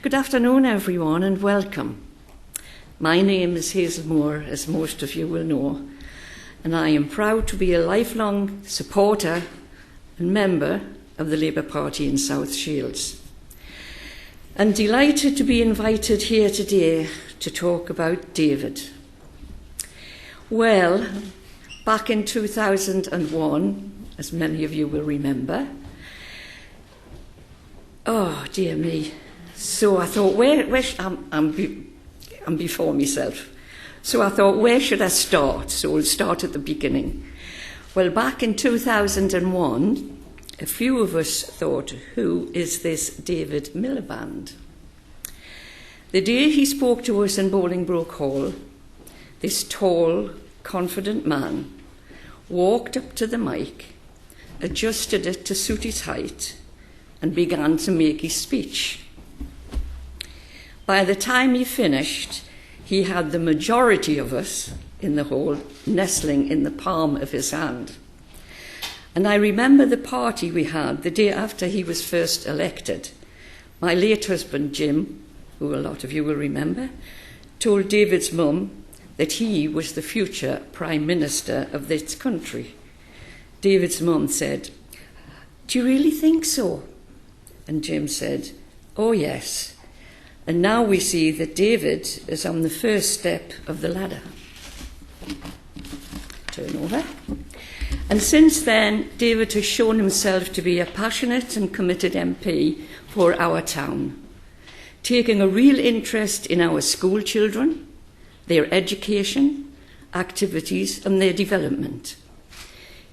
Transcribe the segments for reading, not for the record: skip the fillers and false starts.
Good afternoon, everyone, and welcome. My name is Hazel Moore, as most of you will know, and I am proud to be a lifelong supporter and member of the Labour Party in South Shields. And delighted to be invited here today to talk about David. Well, back in 2001, as many of you will remember, oh dear me, so I thought, I'm before myself. So I thought, where should I start? So we'll start at the beginning. Well, back in 2001, a few of us thought, who is this David Miliband? The day he spoke to us in Bolingbroke Hall, this tall, confident man walked up to the mic, adjusted it to suit his height, and began to make his speech. By the time he finished, he had the majority of us in the hall nestling in the palm of his hand. And I remember the party we had the day after he was first elected. My late husband, Jim, who a lot of you will remember, told David's mum that he was the future Prime Minister of this country. David's mum said, "Do you really think so?" And Jim said, "Oh yes." And now we see that David is on the first step of the ladder. Turn over. And since then, David has shown himself to be a passionate and committed MP for our town, taking a real interest in our school children, their education, activities and their development.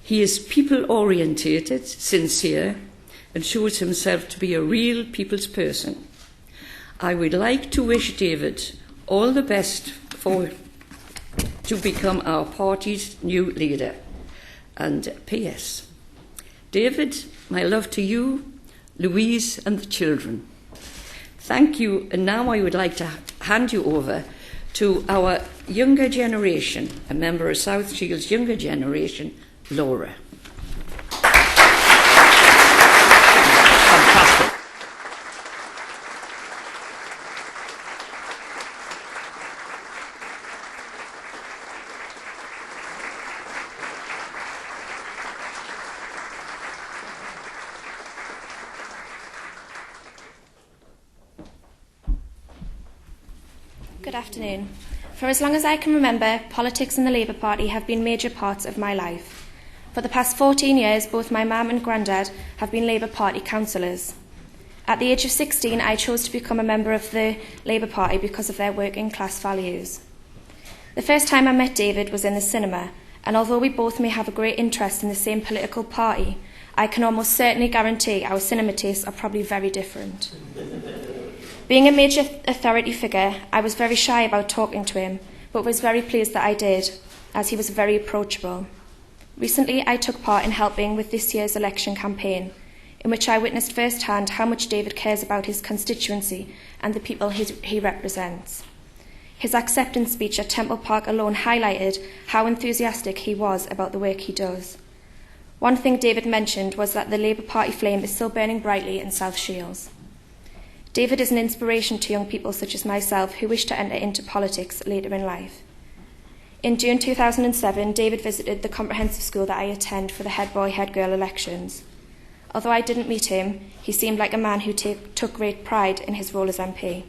He is people-orientated, sincere, and shows himself to be a real people's person. I would like to wish David all the best to become our party's new leader. And P.S. David, my love to you, Louise and the children. Thank you, and now I would like to hand you over to our younger generation, a member of South Shields' younger generation, Laura. Fantastic. Good afternoon. For as long as I can remember, politics and the Labour Party have been major parts of my life. For the past 14 years, both my mum and granddad have been Labour Party councillors. At the age of 16, I chose to become a member of the Labour Party because of their working class values. The first time I met David was in the cinema, and although we both may have a great interest in the same political party, I can almost certainly guarantee our cinema tastes are probably very different. Being a major authority figure, I was very shy about talking to him, but was very pleased that I did, as he was very approachable. Recently, I took part in helping with this year's election campaign, in which I witnessed firsthand how much David cares about his constituency and the people he represents. His acceptance speech at Temple Park alone highlighted how enthusiastic he was about the work he does. One thing David mentioned was that the Labour Party flame is still burning brightly in South Shields. David is an inspiration to young people such as myself who wish to enter into politics later in life. In June 2007, David visited the comprehensive school that I attend for the head boy, head girl elections. Although I didn't meet him, he seemed like a man who took great pride in his role as MP.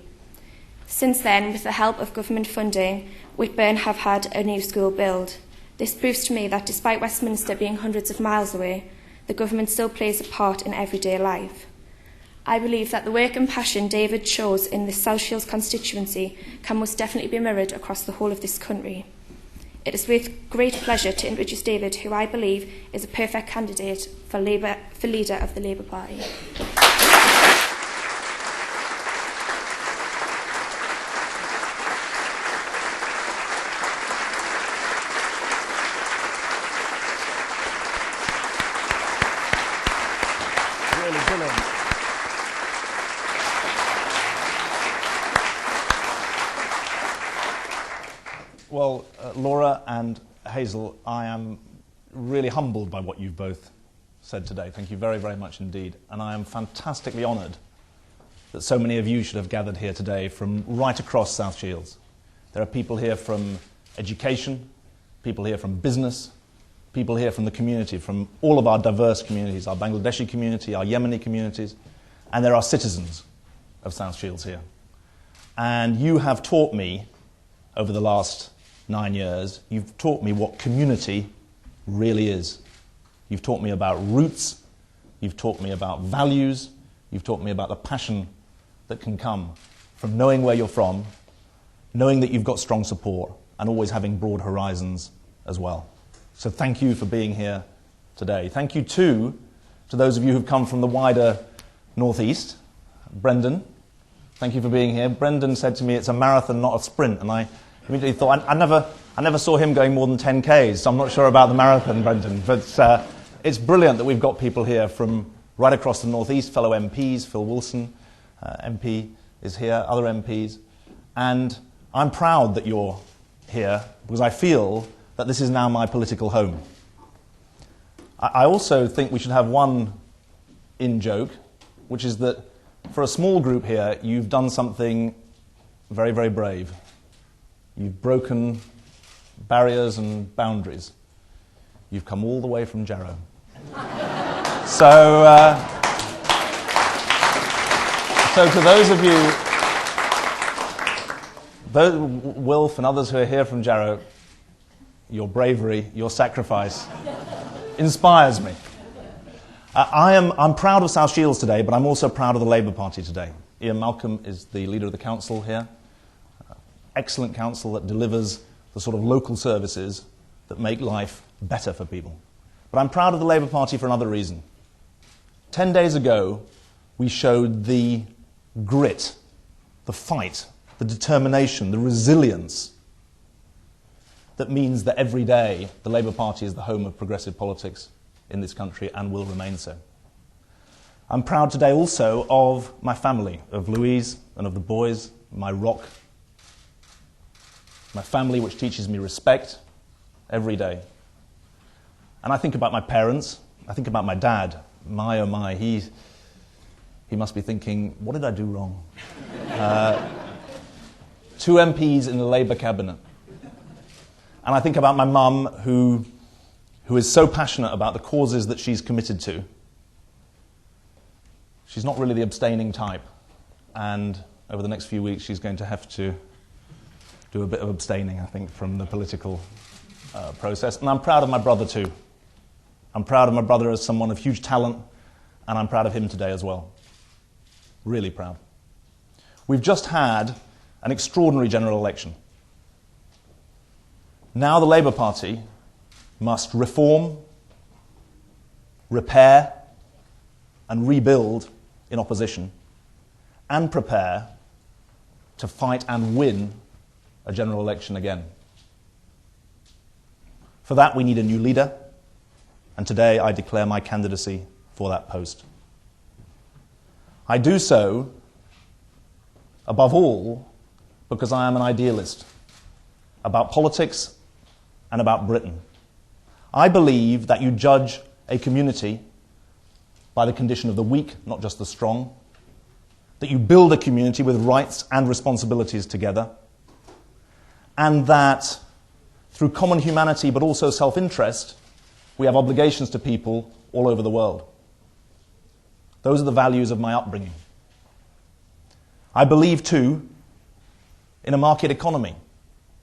Since then, with the help of government funding, Whitburn have had a new school built. This proves to me that despite Westminster being hundreds of miles away, the government still plays a part in everyday life. I believe that the work and passion David shows in the South Shields constituency can most definitely be mirrored across the whole of this country. It is with great pleasure to introduce David, who I believe is a perfect candidate for leader of the Labour Party. Really brilliant. Well, Laura and Hazel, I am really humbled by what you've both said today. Thank you very, very much indeed. And I am fantastically honoured that so many of you should have gathered here today from right across South Shields. There are people here from education, people here from business, people here from the community, from all of our diverse communities, our Bangladeshi community, our Yemeni communities, and there are citizens of South Shields here. And you have taught me, over the last 9 years, you've taught me what community really is. You've taught me about roots, you've taught me about values, you've taught me about the passion that can come from knowing where you're from, knowing that you've got strong support, and always having broad horizons as well. So thank you for being here today. Thank you too to those of you who've come from the wider northeast. Brendan, thank you for being here. Brendan said to me it's a marathon, not a sprint, and I immediately thought, I never saw him going more than 10 Ks, so I'm not sure about the marathon, Brendan. But it's brilliant that we've got people here from right across the northeast, fellow MPs, Phil Wilson, MP is here, other MPs, and I'm proud that you're here because I feel that this is now my political home. I also think we should have one in-joke, which is that for a small group here, you've done something very, very brave. You've broken barriers and boundaries. You've come all the way from Jarrow. So to those of you, Wilf and others who are here from Jarrow, your bravery, your sacrifice inspires me. I'm proud of South Shields today, but I'm also proud of the Labour Party today. Ian Malcolm is the leader of the council here. Excellent council that delivers the sort of local services that make life better for people. But I'm proud of the Labour Party for another reason. 10 days ago, we showed the grit, the fight, the determination, the resilience that means that every day the Labour Party is the home of progressive politics in this country and will remain so. I'm proud today also of my family, of Louise and of the boys, my rock, my family which teaches me respect every day. And I think about my parents, I think about my dad, my oh my, he must be thinking, what did I do wrong? 2 MPs in the Labour cabinet. And I think about my mum who is so passionate about the causes that she's committed to. She's not really the abstaining type, and over the next few weeks she's going to have to do a bit of abstaining, I think, from the political process. And I'm proud of my brother too. I'm proud of my brother as someone of huge talent, and I'm proud of him today as well. Really proud. We've just had an extraordinary general election. Now the Labour Party must reform, repair, and rebuild in opposition, and prepare to fight and win a general election again. For that, we need a new leader, and today I declare my candidacy for that post. I do so, above all, because I am an idealist about politics and about Britain. I believe that you judge a community by the condition of the weak, not just the strong, that you build a community with rights and responsibilities together, and that through common humanity but also self-interest, we have obligations to people all over the world. Those are the values of my upbringing. I believe, too, in a market economy.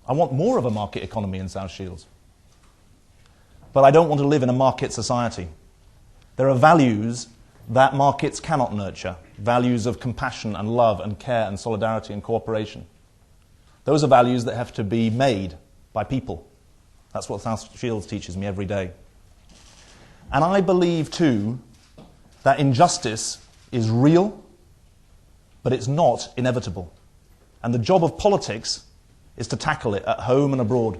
I want more of a market economy in South Shields. But I don't want to live in a market society. There are values that markets cannot nurture, values of compassion and love and care and solidarity and cooperation. Those are values that have to be made by people. That's what South Shields teaches me every day. And I believe, too, that injustice is real, but it's not inevitable. And the job of politics is to tackle it at home and abroad.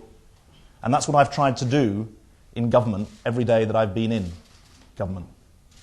And that's what I've tried to do in government every day that I've been in government.